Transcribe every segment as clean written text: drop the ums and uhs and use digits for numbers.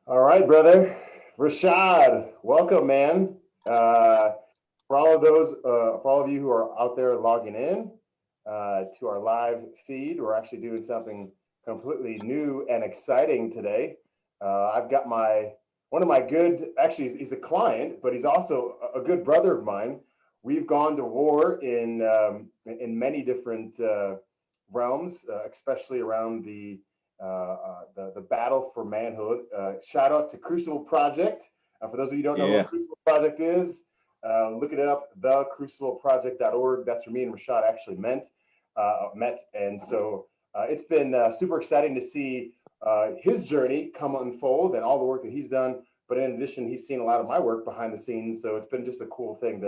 All right, brother. Rashad, welcome, man. For all of you who are out there logging in to our live feed, we're actually doing something completely new and exciting today. I've got one of my good, actually, he's a client, but he's also a good brother of mine. We've gone to war in many different realms, especially around the battle for manhood. Shout out to Crucible Project. For those of you who don't know what Yeah. Crucible Project is, look it up, thecrucibleproject.org. That's where me and Rashad actually met. And so it's been super exciting to see his journey come unfold and all the work that he's done. But in addition, he's seen a lot of my work behind the scenes. So it's been just a cool thing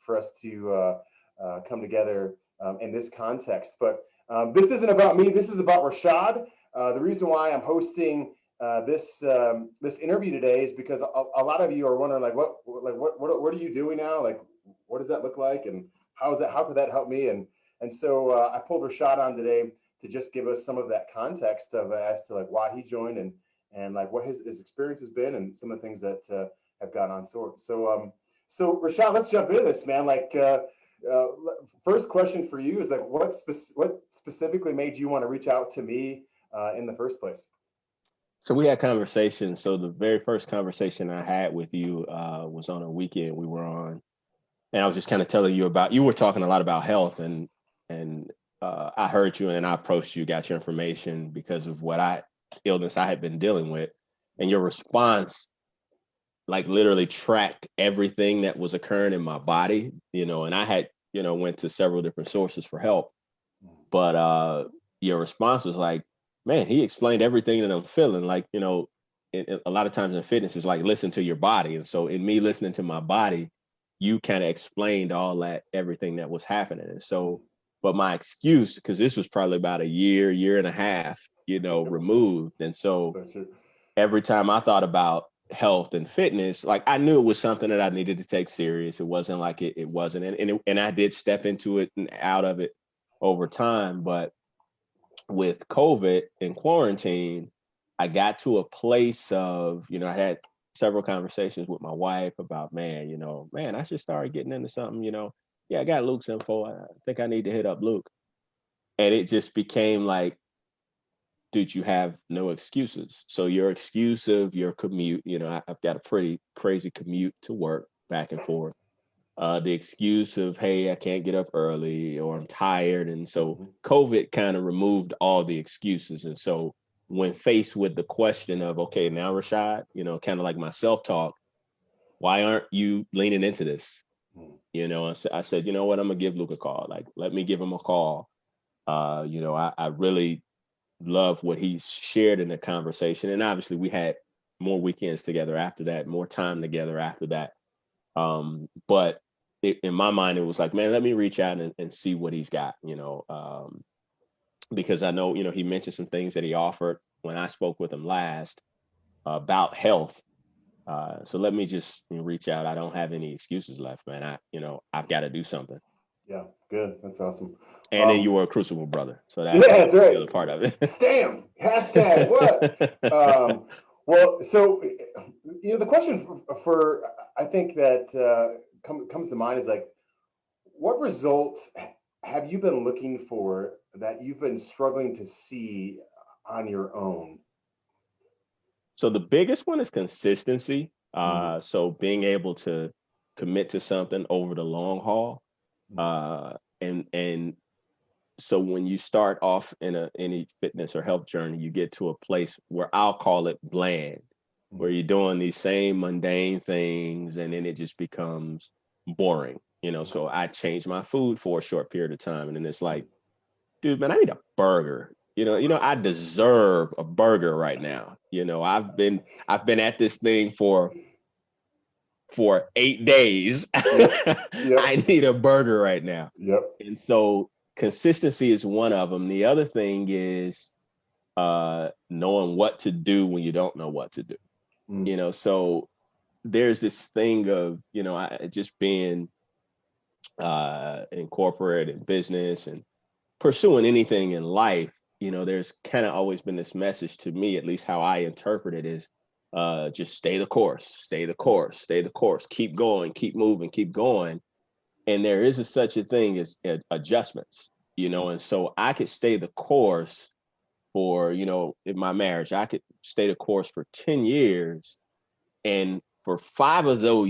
for us to come together in this context. But this isn't about me. This is about Rashad. The reason why I'm hosting this interview today is because a lot of you are wondering what are you doing now? Like, what does that look like, and how could that help me? And so I pulled Rashad on today to just give us some of that context of as to like why he joined and like what his experience has been and some of the things that have gone on. So Rashad, let's jump into this, man. Uh, First question for you is like, what specifically made you want to reach out to me in the first place? So we had conversations. So the very first conversation I had with you was on a weekend we were on, and I was just kind of telling you about. You were talking a lot about health, and I heard you, and then I approached you, got your information because of what illness I had been dealing with, and your response like literally tracked everything that was occurring in my body, and I had went to several different sources for help, but your response was like, man, he explained everything that I'm feeling. Like, a lot of times in fitness is like listen to your body. And so in me listening to my body, you kind of explained all that, everything that was happening. And so, but my excuse, because this was probably about a year and a half, removed. And so So true. every time I thought about health and fitness, like I knew it was something that I needed to take serious. It wasn't like it wasn't. And I did step into it and out of it over time. But with COVID and quarantine, I got to a place of, I had several conversations with my wife about, man, I should start getting into something, Yeah, I got Luke's info. I think I need to hit up Luke. And it just became like, dude, you have no excuses. So your excuse of your commute, I've got a pretty crazy commute to work back and forth. The excuse of, hey, I can't get up early or I'm tired. And so Mhm. COVID kind of removed all the excuses. And so when faced with the question of, okay, now Rashad, kind of like my self-talk, why aren't you leaning into this? I said, you know what, I'm gonna give Luke a call. Like, let me give him a call. I really love what he shared in the conversation. And obviously we had more weekends together after that, more time together after that. But in my mind, it was like, man, let me reach out and see what he's got, because I know, he mentioned some things that he offered when I spoke with him last about health. So let me just reach out. I don't have any excuses left, man. I've got to do something. Yeah, good. That's awesome. And then you were a crucible brother. So Yeah, that that's was the right. other part of it. Stamp hashtag what? Well, so the question for I think that comes to mind is like, what results have you been looking for that you've been struggling to see on your own? So the biggest one is consistency. Mm-hmm. So being able to commit to something over the long haul. And so when you start off in any fitness or health journey, you get to a place where I'll call it bland, where Mm-hmm. you're doing these same mundane things and then it just becomes boring. So I changed my food for a short period of time. And then it's like, dude, man, I need a burger. I deserve a burger right now. I've been at this thing for 8 days. Yep. Yep. I need a burger right now. Yep. And so consistency is one of them. The other thing is knowing what to do when you don't know what to do. Mm. So there's this thing of, just being in corporate and business and pursuing anything in life, there's kind of always been this message to me, at least how I interpret it is, just stay the course, stay the course, stay the course, keep going, keep moving, keep going. And there is such a thing as adjustments, and so I could stay the course for, in my marriage, I could stay the course for 10 years. And for five of those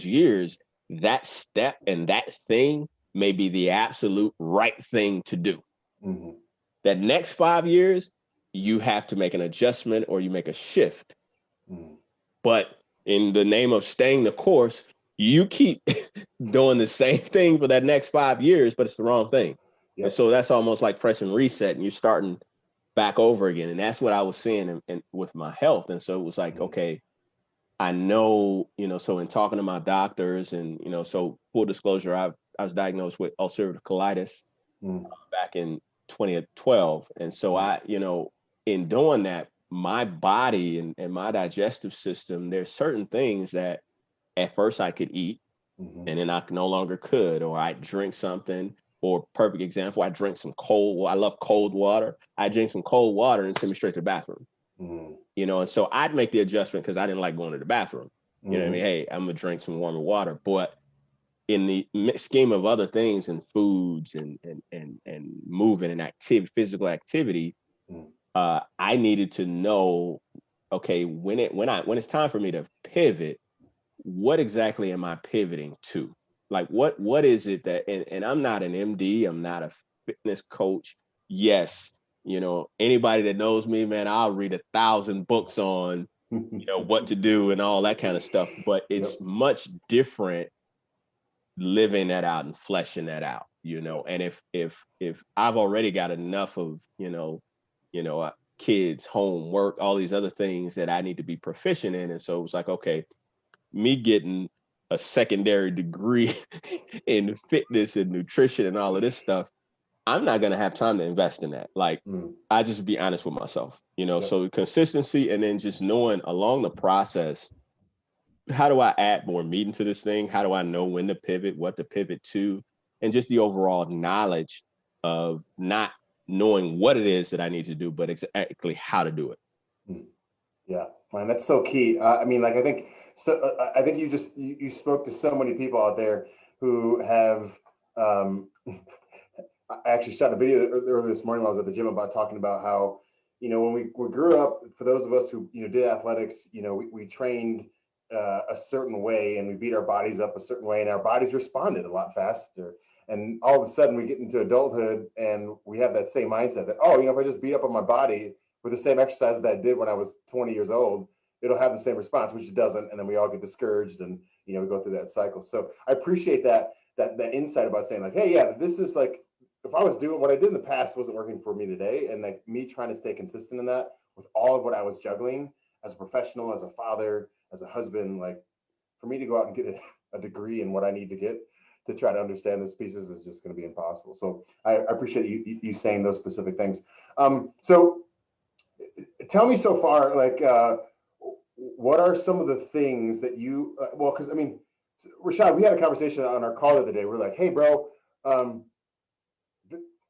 years, that step and that thing may be the absolute right thing to do. Mm-hmm. That next 5 years, you have to make an adjustment or you make a shift. Mm-hmm. But in the name of staying the course, you keep doing the same thing for that next 5 years, but it's the wrong thing. Yep. And so that's almost like pressing reset and you're starting back over again. And that's what I was seeing with my health. And so it was like, okay, I know, so in talking to my doctors and, so full disclosure, I was diagnosed with ulcerative colitis back in 2012. And so in doing that, my body and my digestive system, there's certain things that at first I could eat and then I no longer could, or I drink something. Or perfect example, I drink some I love cold water. I drink some cold water and send me straight to the bathroom. And so I'd make the adjustment because I didn't like going to the bathroom. You know what I mean? Hey, I'm gonna drink some warmer water. But in the scheme of other things and foods and moving and activity, physical activity, I needed to know, okay, when it's time for me to pivot, what exactly am I pivoting to? Like what is it that, and I'm not an MD, I'm not a fitness coach. Yes, anybody that knows me, man, I'll read 1,000 books on, what to do and all that kind of stuff. But it's much different living that out and fleshing that out, and if I've already got enough of, kids, homework, all these other things that I need to be proficient in. And so it was like, okay, me getting a secondary degree in fitness and nutrition and all of this stuff, I'm not going to have time to invest in that. Like, I just be honest with myself, so consistency and then just knowing along the process, how do I add more meat into this thing? How do I know when to pivot, what to pivot to, and just the overall knowledge of not knowing what it is that I need to do, but exactly how to do it. Yeah, man, that's so key. I mean, like, I think so. I think you spoke to so many people out there who have. I actually shot a video earlier this morning while I was at the gym about talking about how, when we grew up, for those of us who did athletics, we trained a certain way and we beat our bodies up a certain way and our bodies responded a lot faster. And all of a sudden we get into adulthood and we have that same mindset that, oh, if I just beat up on my body with the same exercise that I did when I was 20 years old, it'll have the same response, which it doesn't. And then we all get discouraged and, we go through that cycle. So I appreciate that insight about saying like, hey, yeah, this is like, if I was doing what I did in the past wasn't working for me today, and like me trying to stay consistent in that with all of what I was juggling as a professional, as a father, as a husband, like for me to go out and get a degree in what I need to get to try to understand these pieces is just going to be impossible. So I appreciate you saying those specific things. So tell me so far, like, what are some of the things that you, because I mean, Rashad, we had a conversation on our call the other day. We're like, hey, bro,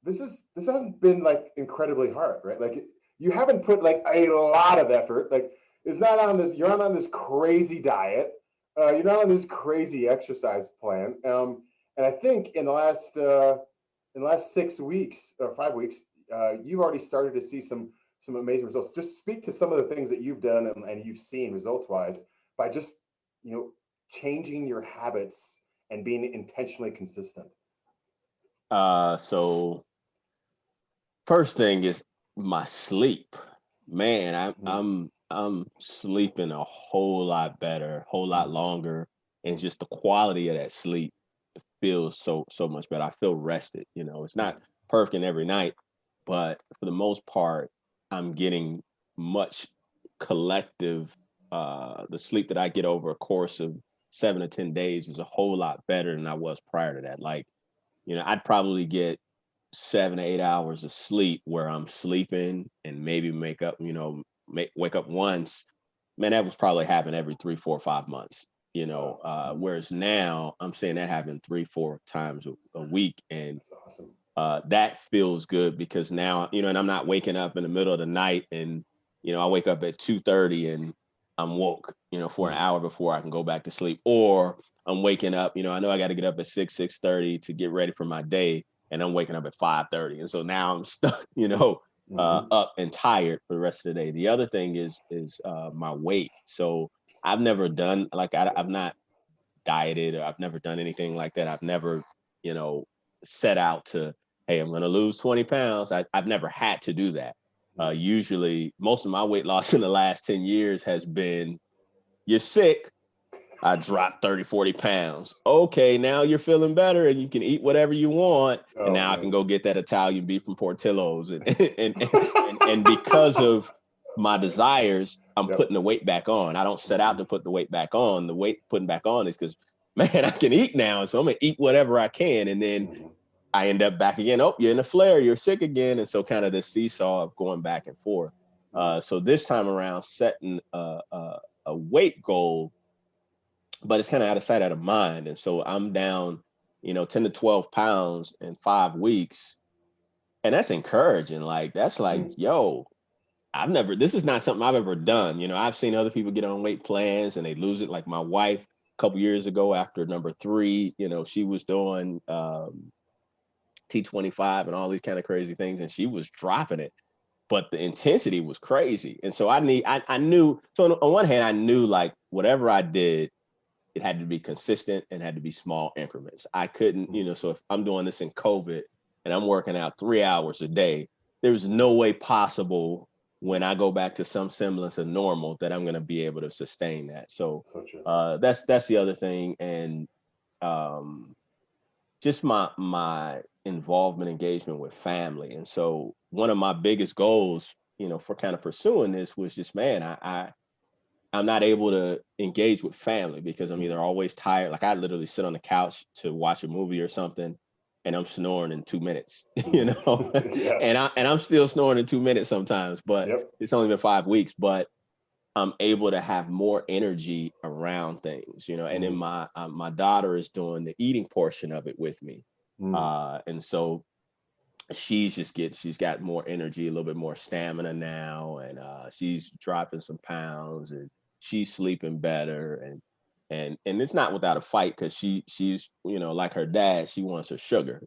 this hasn't been like incredibly hard, right? Like you haven't put like a lot of effort. Like it's not on this. You're not on this crazy diet. You're not on this crazy exercise plan. And I think in the last 6 weeks or 5 weeks, you've already started to see some amazing results. Just speak to some of the things that you've done and you've seen results wise by just changing your habits and being intentionally consistent. So first thing is my sleep. Man, I'm sleeping a whole lot better, a whole lot longer, and just the quality of that sleep feels so much better. I feel rested. It's not perfect every night, but for the most part, I'm getting much collective. The sleep that I get over a course of 7 to 10 days is a whole lot better than I was prior to that. Like, I'd probably get 7 to 8 hours of sleep where I'm sleeping and maybe wake up once. Man, that was probably happen every 3, 4, 5 months. Whereas now I'm saying that happen 3, 4 times a week, and that's awesome. That feels good because now and I'm not waking up in the middle of the night and I wake up at 2:30 and I'm woke, for an hour before I can go back to sleep, or I'm waking up, I know I got to get up at 6:30 to get ready for my day, and I'm waking up at 5:30. And so now I'm stuck, up and tired for the rest of the day. The other thing is my weight. So I've never done like I've not dieted, or I've never done anything like that. I've never, you know, set out to, hey, I'm going to lose 20 pounds. I've never had to do that. Usually, most of my weight loss in the last 10 years has been, you're sick. I dropped 30, 40 pounds. Okay, now you're feeling better and you can eat whatever you want. And Oh now I man. can go get that Italian beef from Portillo's. And because of my desires, I'm Yep. putting the weight back on. I don't set out to put the weight back on. The weight putting back on is because, man, I can eat now. So I'm going to eat whatever I can. And then I end up back again. Oh, you're in a flare. You're sick again. And so kind of this seesaw of going back and forth. So this time around, setting a weight goal, but it's kind of out of sight, out of mind. And so I'm down, 10 to 12 pounds in 5 weeks. And that's encouraging. Like, that's like, yo, this is not something I've ever done. I've seen other people get on weight plans and they lose it. Like my wife a couple years ago after number 3, she was doing T25 and all these kind of crazy things, and she was dropping it. But the intensity was crazy. And so I knew, so on one hand, I knew like whatever I did, it had to be consistent and had to be small increments. I couldn't, so if I'm doing this in COVID and I'm working out 3 hours a day, there's no way possible when I go back to some semblance of normal that I'm going to be able to sustain that. So that's the other thing. And just my involvement, engagement with family. And so one of my biggest goals, for kind of pursuing this was just, man, I'm not able to engage with family because I'm either always tired. Like I literally sit on the couch to watch a movie or something and I'm snoring in 2 minutes, Yeah. and I'm still snoring in 2 minutes sometimes, but Yep. it's only been 5 weeks, but I'm able to have more energy around things, and then my daughter is doing the eating portion of it with me. And so she's got more energy, a little bit more stamina now, and she's dropping some pounds, and she's sleeping better, and it's not without a fight because she's like her dad, she wants her sugar,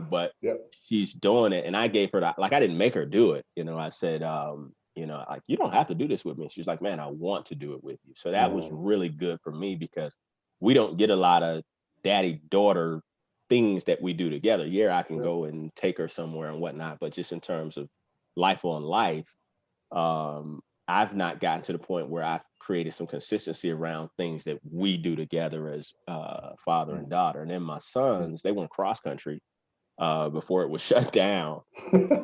but Yep. she's doing it, and I gave her like, I didn't make her do it, I said, like, you don't have to do this with me. She's like, man, I want to do it with you. So that was really good for me because we don't get a lot of daddy daughter things that we do together. Yeah, I can go and take her somewhere and whatnot, but just in terms of life on life, I've not gotten to the point where I've created some consistency around things that we do together as father and daughter. And then my sons, they went cross country before it was shut down.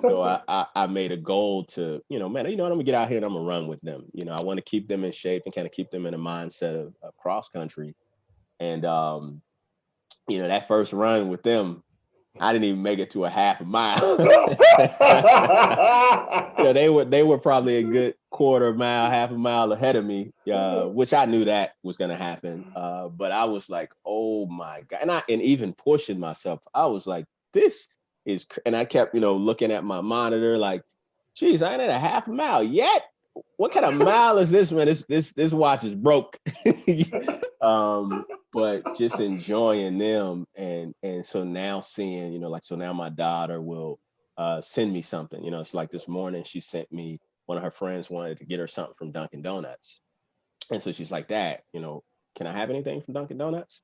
So I made a goal to, man, I'm gonna get out here and I'm gonna run with them. I want to keep them in shape and kind of keep them in a mindset of cross country. And that first run with them, I didn't even make it to a half a mile. They were probably a good quarter mile, half a mile ahead of me, which I knew that was going to happen. But I was like, oh my God. And even pushing myself, I was like, this is, and I kept, looking at my monitor like, geez, I ain't at a half a mile yet. What kind of mile is this, man? This watch is broke. But just enjoying them, and so now seeing, so now my daughter will send me something. It's like this morning she sent me, one of her friends wanted to get her something from Dunkin' Donuts, and so she's like, Dad, can I have anything from Dunkin' Donuts?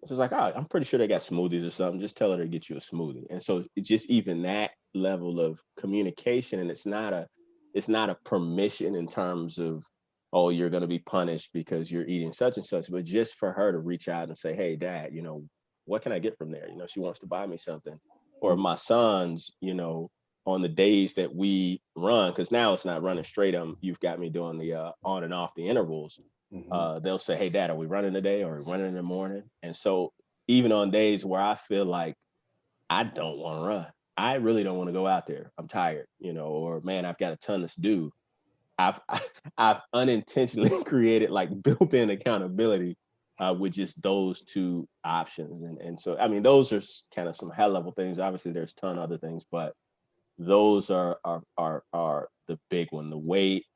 She's like, oh, I'm pretty sure they got smoothies or something. Just tell her to get you a smoothie. And so it's just even that level of communication, and it's not a permission in terms of, oh, you're going to be punished because you're eating such and such, but just for her to reach out and say, hey, Dad, what can I get from there? She wants to buy me something. Or my sons, on the days that we run, because now it's not running straight. You've got me doing the on and off the intervals. They'll say, hey, Dad, are we running today or are we running in the morning? And so even on days where I feel like I don't want to run, I really don't want to go out there, I'm tired, or man, I've got a ton to do. I've I've unintentionally created like built-in accountability with just those two options. And so, I mean, those are kind of some high level things. Obviously there's a ton of other things, but those are the big one. The weight,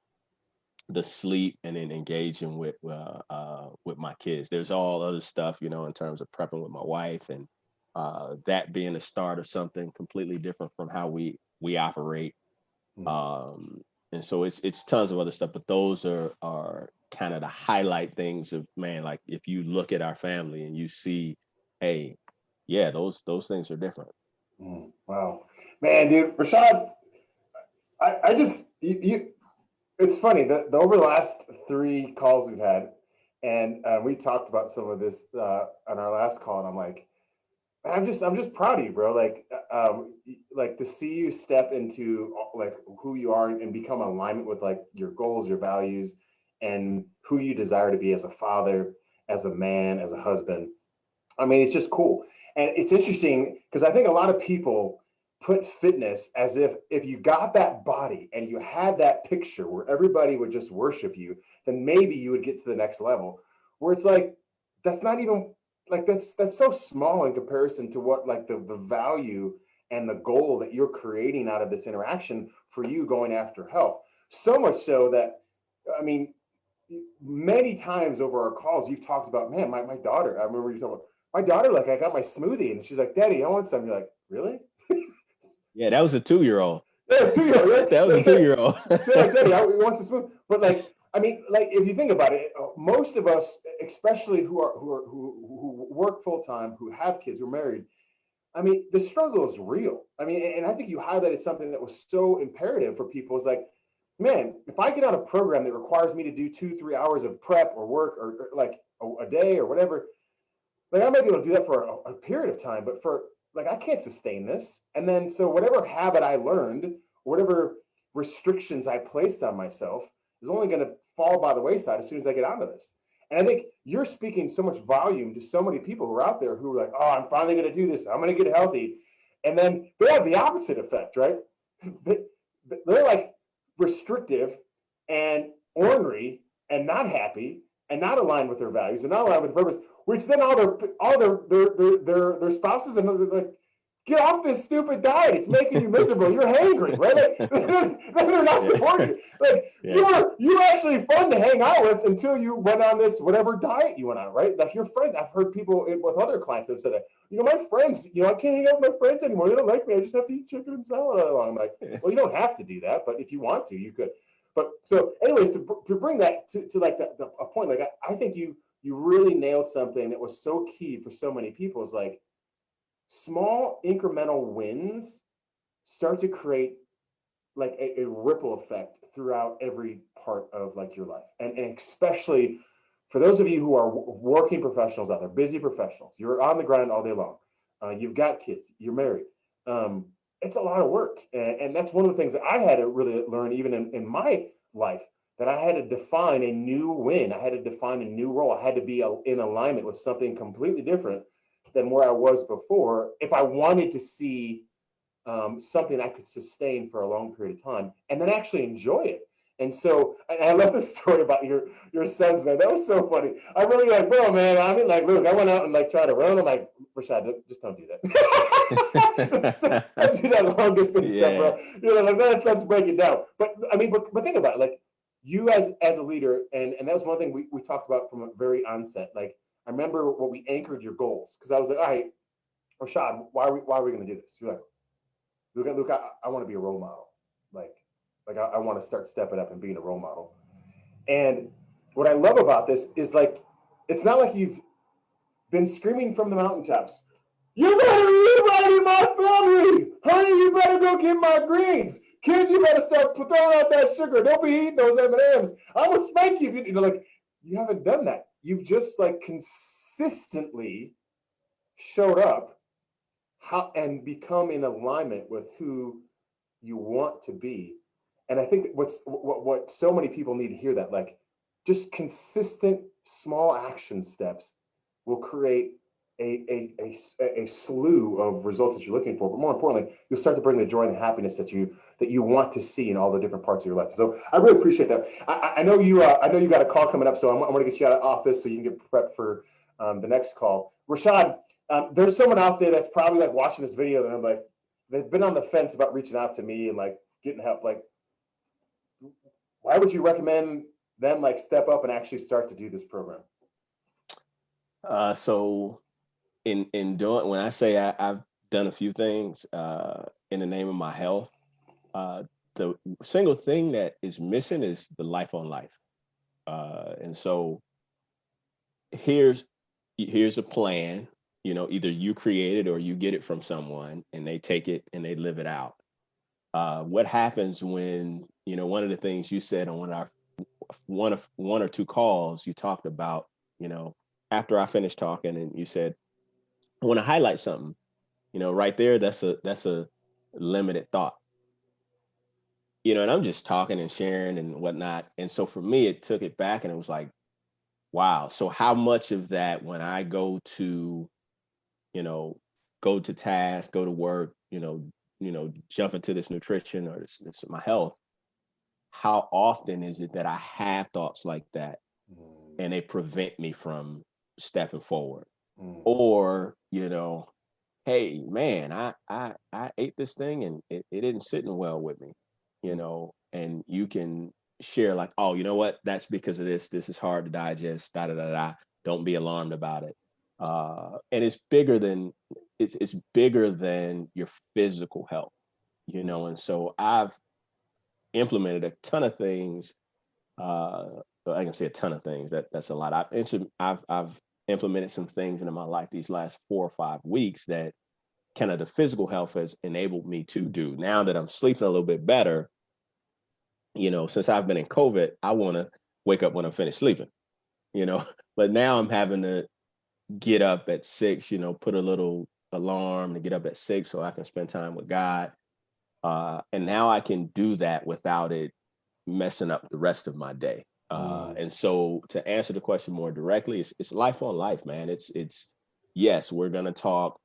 the sleep and then engaging with my kids. There's all other stuff, you know, in terms of prepping with my wife, and that being the start of something completely different from how we operate. Mm. Um, and so it's tons of other stuff, but those are kind of the highlight things of, man, like if you look at our family and you see, hey, yeah, those things are different. Mm. Wow, man, dude, Rashad, I just you it's funny that over the last three calls we've had, and we talked about some of this on our last call, and I'm like, I'm just proud of you, bro. Like to see you step into like who you are and become in alignment with like your goals, your values, and who you desire to be as a father, as a man, as a husband. I mean, it's just cool. And it's interesting because I think a lot of people put fitness as if you got that body and you had that picture where everybody would just worship you, then maybe you would get to the next level. Where it's like that's not even like that's so small in comparison to what like the value and the goal that you're creating out of this interaction for you going after health. So much so that I mean, many times over our calls, you've talked about, man, my daughter. I remember you talking about my daughter, like, I got my smoothie, and she's like, Daddy, I want some. You're like, really? Yeah, that was a 2-year-old. Yeah, 2 year, That was a right? 2-year-old. They're like, Daddy, I want some smoothie. But like, I mean, like, if you think about it, most of us, especially who work full time, who have kids, who are married, I mean, the struggle is real. I mean, and I think you highlighted something that was so imperative for people. Is like, man, if I get on a program that requires me to do 2, 3 hours of prep or work or like a day or whatever, like I might be able to do that for a period of time, but for like I can't sustain this. And then so whatever habit I learned, whatever restrictions I placed on myself is only going to fall by the wayside as soon as I get out of this. And I think you're speaking so much volume to so many people who are out there who are like, oh, I'm finally going to do this. I'm going to get healthy. And then they have the opposite effect, right? They, they're like restrictive and ornery and not happy and not aligned with their values and not aligned with purpose, which then all their spouses and they're like, get off this stupid diet. It's making you miserable. You're hangry, right? Like, they're not Yeah. supporting you. Like Yeah. you were actually fun to hang out with until you went on this whatever diet you went on, right? Like your friends, I've heard people with other clients have said that, my friends, I can't hang out with my friends anymore. They don't like me. I just have to eat chicken and salad all along. I'm like, well, you don't have to do that, but if you want to, you could. But so, anyways, to bring that to like a point, like I think you really nailed something that was so key for so many people. Is like small incremental wins start to create like a ripple effect throughout every part of like your life, and especially for those of you who are working professionals out there, busy professionals, you're on the grind all day long, you've got kids, you're married, it's a lot of work, and that's one of the things that I had to really learn even in my life, that I had to define a new win, I had to define a new role, I had to be in alignment with something completely different than where I was before if I wanted to see something I could sustain for a long period of time and then actually enjoy it. And so, and I love the story about your sons, man. That was so funny. I really like, bro, man. I mean, like, look, I went out and like tried to run. I'm like, Rashad, just don't do that. Don't do that long distance stuff, Yeah. bro. Like let's break it down. But I mean, but think about it. Like you as a leader, and that was one thing we talked about from a very onset. Like I remember what we anchored your goals because I was like, all right, Rashad, why are we going to do this? You're like, Luke, I want to be a role model. Like I want to start stepping up and being a role model. And what I love about this is like, it's not like you've been screaming from the mountaintops. You better eat right in my family, honey. You better go get my greens. Kids, you better start throwing out that sugar. Don't be eating those M&Ms. I'm gonna spank you. Like you haven't done that. You've just like consistently showed up how and become in alignment with who you want to be. And I think what so many people need to hear, that like just consistent small action steps will create a slew of results that you're looking for. But more importantly, you'll start to bring the joy and the happiness that you want to see in all the different parts of your life. So I really appreciate that. I know you got a call coming up, so I'm going to get you out off this so you can get prepped for the next call. Rashad, there's someone out there that's probably like watching this video and I'm like, they've been on the fence about reaching out to me and like getting help. Like, why would you recommend them like step up and actually start to do this program? So in doing, when I say I've done a few things in the name of my health, uh, the single thing that is missing is the life on life. And so here's here's a plan. Either you create it or you get it from someone, and they take it and they live it out. What happens when one of the things you said on one or two calls, you talked about, after I finished talking, and you said, I want to highlight something. Right there, that's a limited thought. And I'm just talking and sharing and whatnot. And so for me, it took it back, and it was like, wow. So how much of that, when I you know, go to task, go to work, jump into this nutrition or this my health, how often is it that I have thoughts like that and they prevent me from stepping forward? Mm. Or, hey man, I ate this thing and it didn't sit in well with me, and you can share like, oh, you know what, that's because of this is hard to digest, da da da da. Don't be alarmed about it. And it's bigger than your physical health, and so I've implemented a ton of things. I can say a ton of things. That's a lot. I've implemented some things into my life these last 4 or 5 weeks that kind of the physical health has enabled me to do. Now that I'm sleeping a little bit better, since I've been in COVID, I want to wake up when I'm finished sleeping, you know. But now I'm having to get up at 6, put a little alarm to get up at 6 so I can spend time with God. And now I can do that without it messing up the rest of my day. And so to answer the question more directly, it's life on life, man. It's yes, we're gonna talk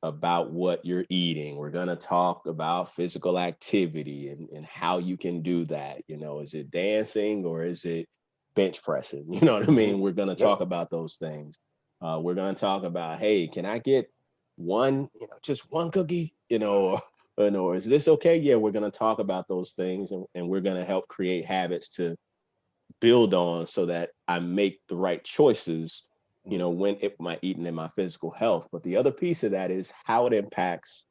about what you're eating. We're gonna talk about physical activity and how you can do that. Is it dancing or is it bench pressing? You know what I mean? We're gonna talk Yep. about those things. We're gonna talk about, hey, can I get just one cookie? Or is this okay? Yeah, we're going to talk about those things, and we're going to help create habits to build on so that I make the right choices, when it my eating and my physical health. But the other piece of that is how it impacts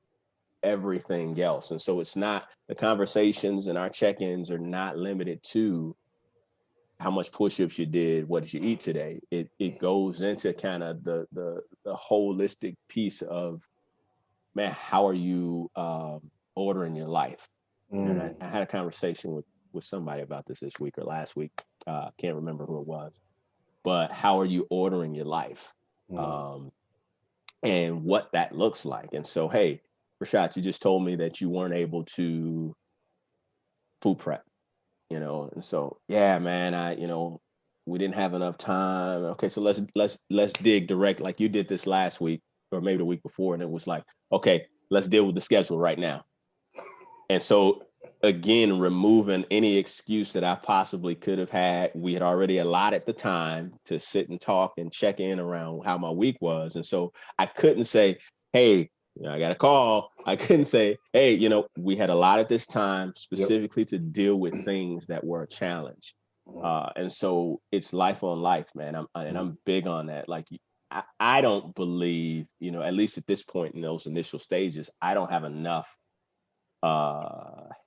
everything else. And so it's not, the conversations and our check-ins are not limited to how much push-ups you did, what did you eat today. It goes into kind of the holistic piece of, man, how are you ordering your life? And I had a conversation with somebody about this week or last week. Can't remember who it was, but how are you ordering your life? Um, and what that looks like. And so, hey, Rashad, you just told me that you weren't able to food prep, and so, yeah, man, we didn't have enough time. Okay, so let's dig direct, like you did this last week or maybe the week before, and it was like, okay, let's deal with the schedule right now. And so, again, removing any excuse that I possibly could have had. We had already allotted the time to sit and talk and check in around how my week was. And so I couldn't say, hey, I got a call. I couldn't say, hey, we had allotted this time Yep. specifically to deal with things that were a challenge. And so it's life on life, man. I'm big on that. Like, I don't believe, at least at this point in those initial stages, I don't have enough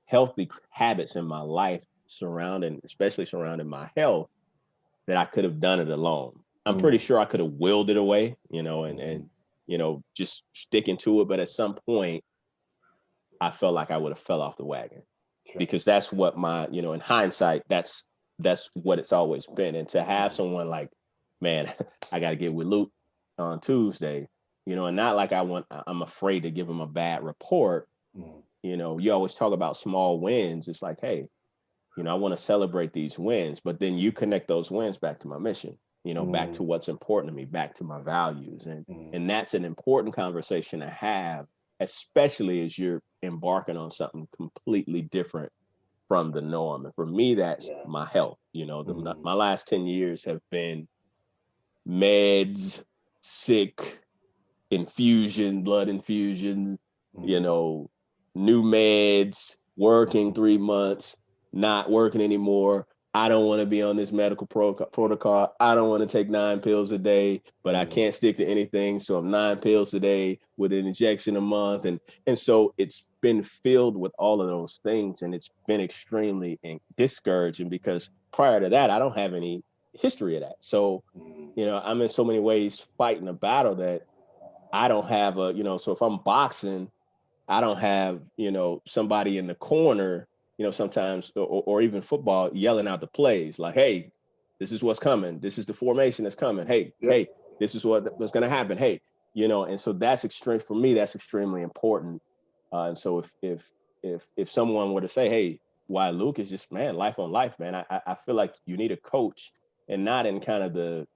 healthy habits in my life especially surrounding my health, that I could have done it alone. I'm pretty sure I could have willed it away, and just sticking to it. But at some point, I felt like I would have fell off the wagon, Sure. because that's what in hindsight, that's what it's always been. And to have someone like, man, I got to get with Luke on Tuesday, and not like I'm afraid to give him a bad report. You always talk about small wins. It's like, hey, I want to celebrate these wins, but then you connect those wins back to my mission, back to what's important to me, back to my values. And that's an important conversation to have, especially as you're embarking on something completely different from the norm. And for me, that's Yeah. my health. My last 10 years have been meds, sick, blood infusion, you know, new meds, working 3 months, not working anymore, I don't want to be on this medical protocol. I don't want to take 9 pills a day, but I can't stick to anything. So I'm 9 pills a day with an injection a month. And so it's been filled with all of those things. And it's been extremely discouraging because prior to that, I don't have any history of that. So, I'm in so many ways fighting a battle that I don't have so if I'm boxing, I don't have, somebody in the corner, sometimes, or even football yelling out the plays like, hey, this is what's coming. This is the formation that's coming. Hey, Yep. hey, this is what's going to happen. Hey, and so that's extreme for me. That's extremely important. And so if someone were to say, hey, why Luke is just, man, life on life, man, I feel like you need a coach, and not in kind of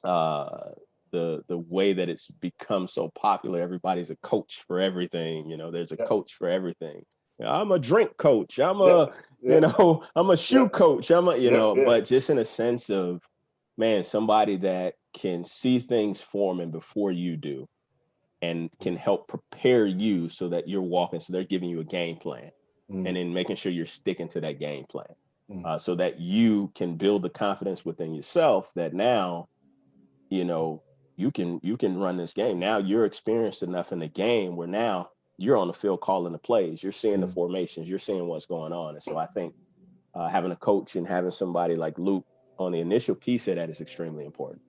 uh, the way that it's become so popular. Everybody's a coach for everything. There's a coach for everything. I'm a drink coach. I'm I'm a shoe coach. But just in a sense of, man, somebody that can see things forming before you do and can help prepare you so that you're walking. So they're giving you a game plan and then making sure you're sticking to that game plan so that you can build the confidence within yourself that now, you can run this game. Now you're experienced enough in the game where now you're on the field calling the plays. You're seeing the formations. You're seeing what's going on. And so I think having a coach and having somebody like Luke on the initial piece of that is extremely important.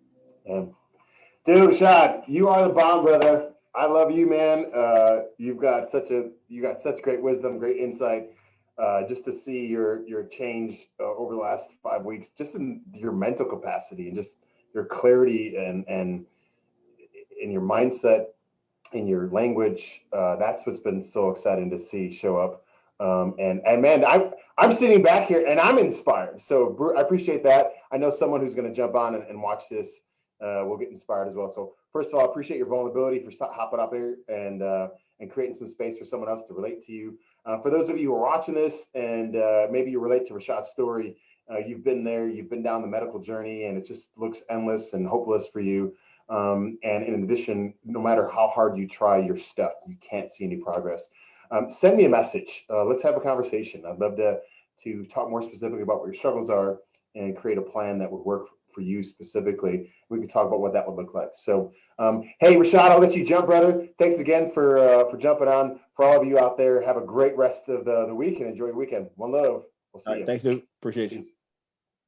Dude, Rashad, you are the bomb, brother. I love you, man. You got such great wisdom, great insight. Just to see your change over the last 5 weeks, just in your mental capacity and just your clarity and in your mindset, in your language. That's what's been so exciting to see show up. And man, I'm sitting back here and I'm inspired. So I appreciate that. I know someone who's going to jump on and watch this will get inspired as well. So first of all, I appreciate your vulnerability for hopping up here and creating some space for someone else to relate to you. For those of you who are watching this and maybe you relate to Rashad's story, you've been there, you've been down the medical journey, and it just looks endless and hopeless for you. And in addition, no matter how hard you try, you're stuck. You can't see any progress. Send me a message. Let's have a conversation. I'd love to talk more specifically about what your struggles are and create a plan that would work for you specifically. We could talk about what that would look like. So, hey, Rashad, I'll let you jump, brother. Thanks again for jumping on. For all of you out there, have a great rest of the week and enjoy your weekend. One love. We'll see you. Thanks, dude. Appreciate you.